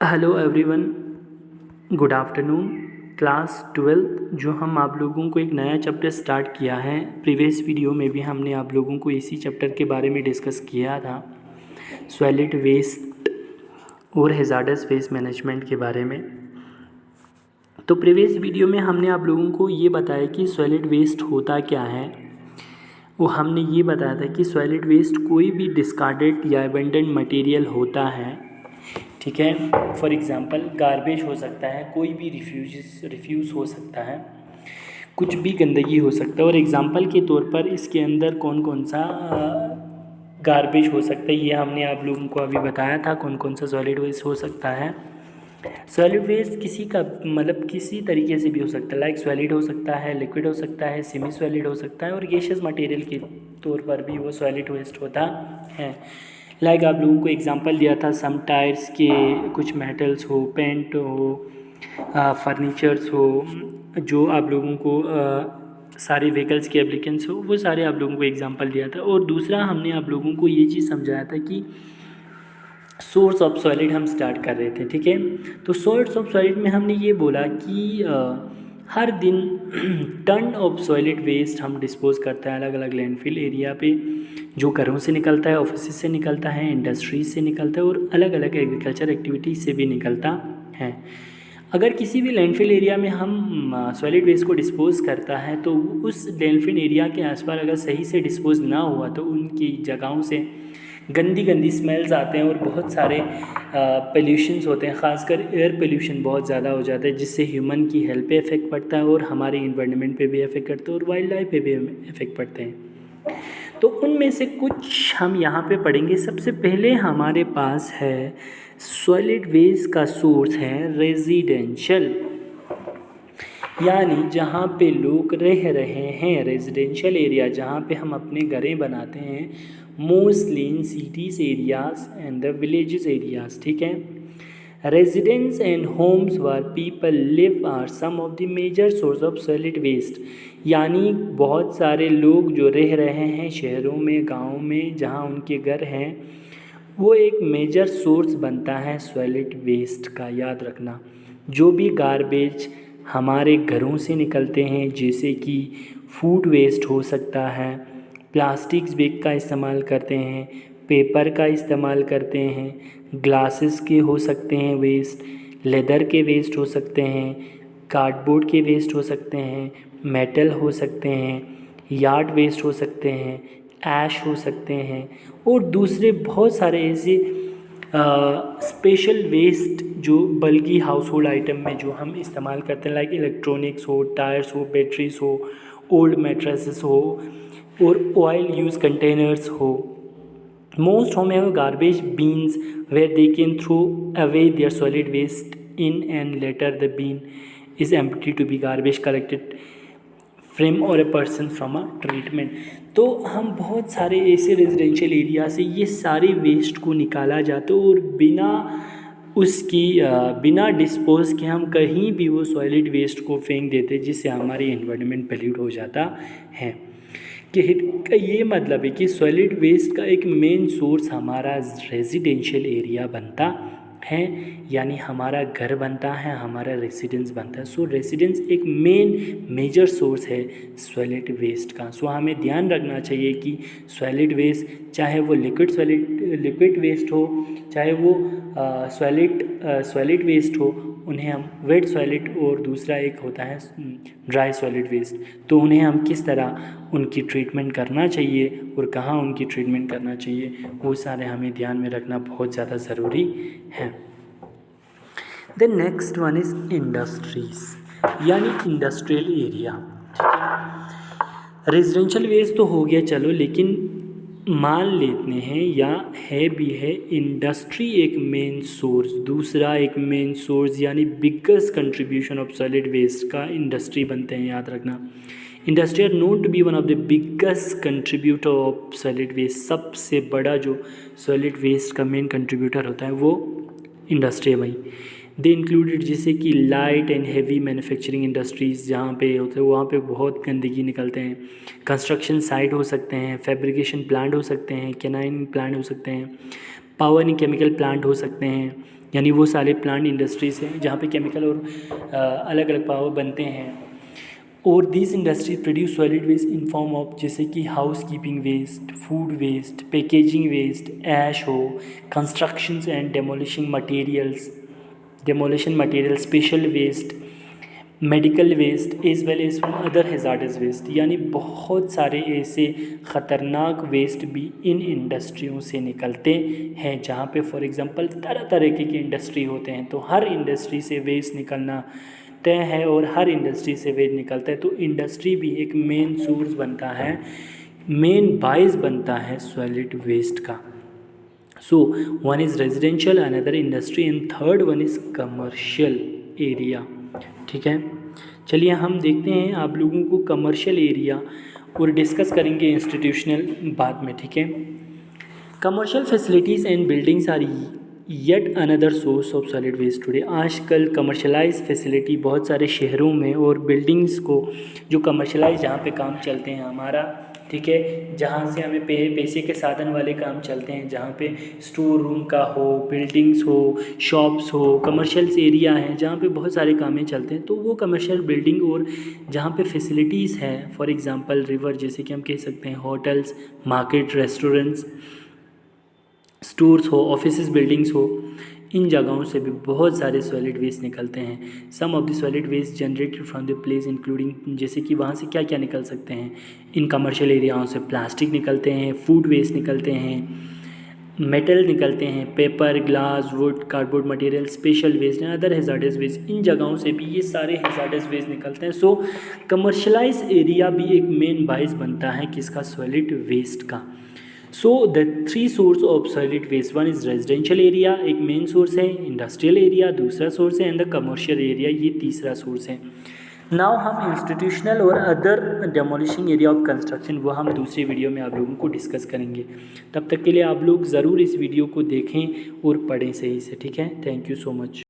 Hello everyone, good afternoon. Class 12 जो हम आप लोगों को एक नया चैप्टर स्टार्ट किया है। प्रीवियस वीडियो में भी हमने आप लोगों को इसी चैप्टर के बारे में डिस्कस किया था, सॉलिड वेस्ट और हैजार्डस वेस्ट मैनेजमेंट के बारे में। तो प्रीवियस वीडियो में हमने आप लोगों को ये बताया कि सॉलिड वेस्ट होता क्या है। वो हमने ये बताया था कि सॉलिड वेस्ट कोई भी डिस्कार्डेड या अबेंडन्ड मटेरियल होता है, ठीक है। फॉर एग्ज़ाम्पल गार्बेज हो सकता है, कोई भी रिफ्यूज़ हो सकता है, कुछ भी गंदगी हो सकता है। और एग्ज़ाम्पल के तौर पर इसके अंदर कौन कौन सा गार्बेज हो सकता है, ये हमने आप लोगों को अभी बताया था। कौन कौन सा सॉलिड वेस्ट हो सकता है। सॉलिड वेस्ट किसी का मतलब किसी तरीके से भी हो सकता है, लाइक सॉलिड हो सकता है, लिक्विड हो सकता है, सेमी सॉलिड हो सकता है, और गैसियस मटेरियल के तौर पर भी वो सॉलिड वेस्ट होता है। लाइक आप लोगों को एग्जांपल दिया था, सम टायर्स के कुछ मेटल्स हो, पेंट हो, फर्नीचर्स हो, जो आप लोगों को सारे व्हीकल्स के एप्लीकेंट्स हो, वो सारे आप लोगों को एग्जांपल दिया था। और दूसरा हमने आप लोगों को ये चीज़ समझाया था कि सोर्स ऑफ सॉलिड हम स्टार्ट कर रहे थे, ठीक है। तो सोर्स ऑफ सॉलिड में हमने ये बोला कि हर दिन टन ऑफ सॉलिड वेस्ट हम डिस्पोज करते हैं अलग अलग लैंडफिल एरिया पे, जो घरों से निकलता है, ऑफिस से निकलता है, इंडस्ट्रीज से निकलता है, और अलग अलग एग्रीकल्चर एक्टिविटीज़ से भी निकलता है। अगर किसी भी लैंडफिल एरिया में हम सॉलिड वेस्ट को डिस्पोज करता है, तो उस लैंडफिल एरिया के आसपास अगर सही से डिस्पोज ना हुआ तो उनकी जगहों से गंदी गंदी स्मेल्स आते हैं और बहुत सारे पोल्यूशंस होते हैं। ख़ासकर एयर पोल्यूशन बहुत ज़्यादा हो जाता है, जिससे ह्यूमन की हेल्थ पे इफ़ेक्ट पड़ता है और हमारे इन्वायरमेंट पे भी इफ़ेक्ट करता है और वाइल्ड लाइफ पे भी इफ़ेक्ट पड़ते हैं। तो उनमें से कुछ हम यहाँ पे पढ़ेंगे। सबसे पहले हमारे पास है सॉलिड वेस्ट का सोर्स है रेजिडेंशियल, यानी जहाँ पे लोग रह रहे हैं, रेजिडेंशियल एरिया जहाँ पे हम अपने घरें बनाते हैं, mostly in cities areas and the villages areas, ठीक है। Residence and homes where people live are some of the major source of solid waste, यानी बहुत सारे लोग जो रह रहे हैं शहरों में, गाँव में, जहाँ उनके घर हैं, वो एक मेजर सोर्स बनता है सॉलिड वेस्ट का। याद रखना, जो भी गार्बेज हमारे घरों से निकलते हैं, जैसे कि फूड वेस्ट हो सकता है, प्लास्टिक्स बैग का इस्तेमाल करते हैं, पेपर का इस्तेमाल करते हैं, ग्लासेस के हो सकते हैं वेस्ट, लेदर के वेस्ट हो सकते हैं, कार्डबोर्ड के वेस्ट हो सकते हैं, मेटल हो सकते हैं, यार्ड वेस्ट हो सकते हैं, ऐश हो सकते हैं, और दूसरे बहुत सारे ऐसे स्पेशल वेस्ट जो बल्कि हाउस होल्ड आइटम में जो हम इस्तेमाल करते हैं, लाइक इलेक्ट्रॉनिक्स हो, टायर्स हो, बैटरीज हो, ओल्ड मैट्रेसेस हो, और ऑयल यूज़ कंटेनर्स हो। Most home have garbage bins where they can throw away their solid waste in and later the bin is empty to be garbage collected from और a person from a treatment. तो हम बहुत सारे ऐसे residential area से ये सारे waste को निकाला जाता है, और बिना डिस्पोज के हम कहीं भी वो सॉलिड वेस्ट को फेंक देते, जिससे हमारी एनवायरनमेंट पोल्यूट हो जाता है। कि ये मतलब है कि सॉलिड वेस्ट का एक मेन सोर्स हमारा रेजिडेंशियल एरिया बनता है, यानी हमारा घर बनता है, हमारा रेसिडेंस बनता है। सो रेसिडेंस एक मेजर सोर्स है सॉलिड वेस्ट का। सो हमें ध्यान रखना चाहिए कि सॉलिड वेस्ट, चाहे वो लिक्विड वेस्ट हो, चाहे वो सॉलिड वेस्ट हो, उन्हें हम वेट सॉलिड, और दूसरा एक होता है ड्राई सॉलिड वेस्ट, तो उन्हें हम किस तरह उनकी ट्रीटमेंट करना चाहिए और कहाँ उनकी ट्रीटमेंट करना चाहिए, वो सारे हमें ध्यान में रखना बहुत ज़्यादा ज़रूरी है। The next one is industries, यानी इंडस्ट्रियल एरिया, ठीक है। रेजिडेंशियल वेस्ट तो हो गया चलो, लेकिन मान लेते हैं या है भी है इंडस्ट्री एक मेन सोर्स, दूसरा एक मेन सोर्स यानी biggest contribution of solid waste का इंडस्ट्री बनते हैं। याद रखना, industry are known to be one of the biggest contributor of solid waste. सबसे बड़ा जो सॉलिड वेस्ट का मेन कंट्रीब्यूटर होता है वो इंडस्ट्री है भाई। दे इंक्लूडेड जैसे कि light and heavy manufacturing industries जहाँ पे होते हैं वहाँ पे बहुत गंदगी निकलते हैं। कंस्ट्रक्शन साइट हो सकते हैं, फैब्रिकेशन प्लांट हो सकते हैं, कैनाइन प्लांट हो सकते हैं, पावर एंड केमिकल प्लांट हो सकते हैं, यानी वो सारे प्लांट इंडस्ट्रीज हैं जहाँ पे केमिकल और अलग अलग पावर बनते हैं। और this industry produce solid waste in form of जैसे कि housekeeping waste, food waste, packaging waste, ash हो, constructions and demolition material, special waste, medical waste as well as from other hazardous waste, यानी बहुत सारे ऐसे ख़तरनाक waste भी इन इंडस्ट्रियों से निकलते हैं जहाँ पे फॉर एग्ज़ाम्पल तरह तरह के इंडस्ट्री होते हैं। तो हर इंडस्ट्री से वेस्ट निकलना तय है और हर इंडस्ट्री से वेस्ट निकलता है। तो इंडस्ट्री भी एक मेन सोर्स बनता है, मेन बाइस बनता है सॉलिड वेस्ट का। So one is residential, another industry and third one is commercial area. ठीक है, चलिए हम देखते हैं आप लोगों को कमर्शियल एरिया और डिस्कस करेंगे इंस्टीट्यूशनल बाद में। ठीक है, commercial facilities and buildings are yet another source of solid waste today. आजकल कमर्शलाइज फैसिलिटी बहुत सारे शहरों में और बिल्डिंग्स को जो कमर्शलाइज जहाँ पे काम चलते हैं हमारा, ठीक है, जहाँ से हमें पैसे के साधन वाले काम चलते हैं, जहाँ पे स्टोर रूम का हो, बिल्डिंग्स हो, शॉप्स हो, कमर्शियल एरिया है जहाँ पे बहुत सारे कामें चलते हैं। तो वो कमर्शियल बिल्डिंग और जहाँ पे फैसिलिटीज़ हैं, फॉर एग्जांपल रिवर, जैसे कि हम कह सकते हैं होटल्स, मार्केट, रेस्टोरेंट्स, स्टोर्स हो, ऑफिसेज, बिल्डिंग्स हो, इन जगहों से भी बहुत सारे सॉलिड वेस्ट निकलते हैं। Some of the solid waste generated from the place including, जैसे कि वहाँ से क्या क्या निकल सकते हैं इन कमर्शियल एरियाओं से, प्लास्टिक निकलते हैं, फूड वेस्ट निकलते हैं, मेटल निकलते हैं, paper, glass, wood, cardboard material, special waste and other hazardous waste, इन जगहों से भी ये सारे हैज़ार्डस वेस्ट निकलते हैं। सो कमर्शलाइज एरिया भी एक मेन बाइस बनता है किसका, सॉलिड वेस्ट का। So the three source of solid waste, one is residential area, एक मेन सोर्स है, इंडस्ट्रियल एरिया दूसरा सोर्स है, एंड द कमर्शियल एरिया ये तीसरा सोर्स है। नाउ हम इंस्टीट्यूशनल और other demolishing area of construction वो हम दूसरी वीडियो में आप लोगों को डिस्कस करेंगे। तब तक के लिए आप लोग ज़रूर इस वीडियो को देखें और पढ़ें सही से। ठीक है, थैंक यू सो मच।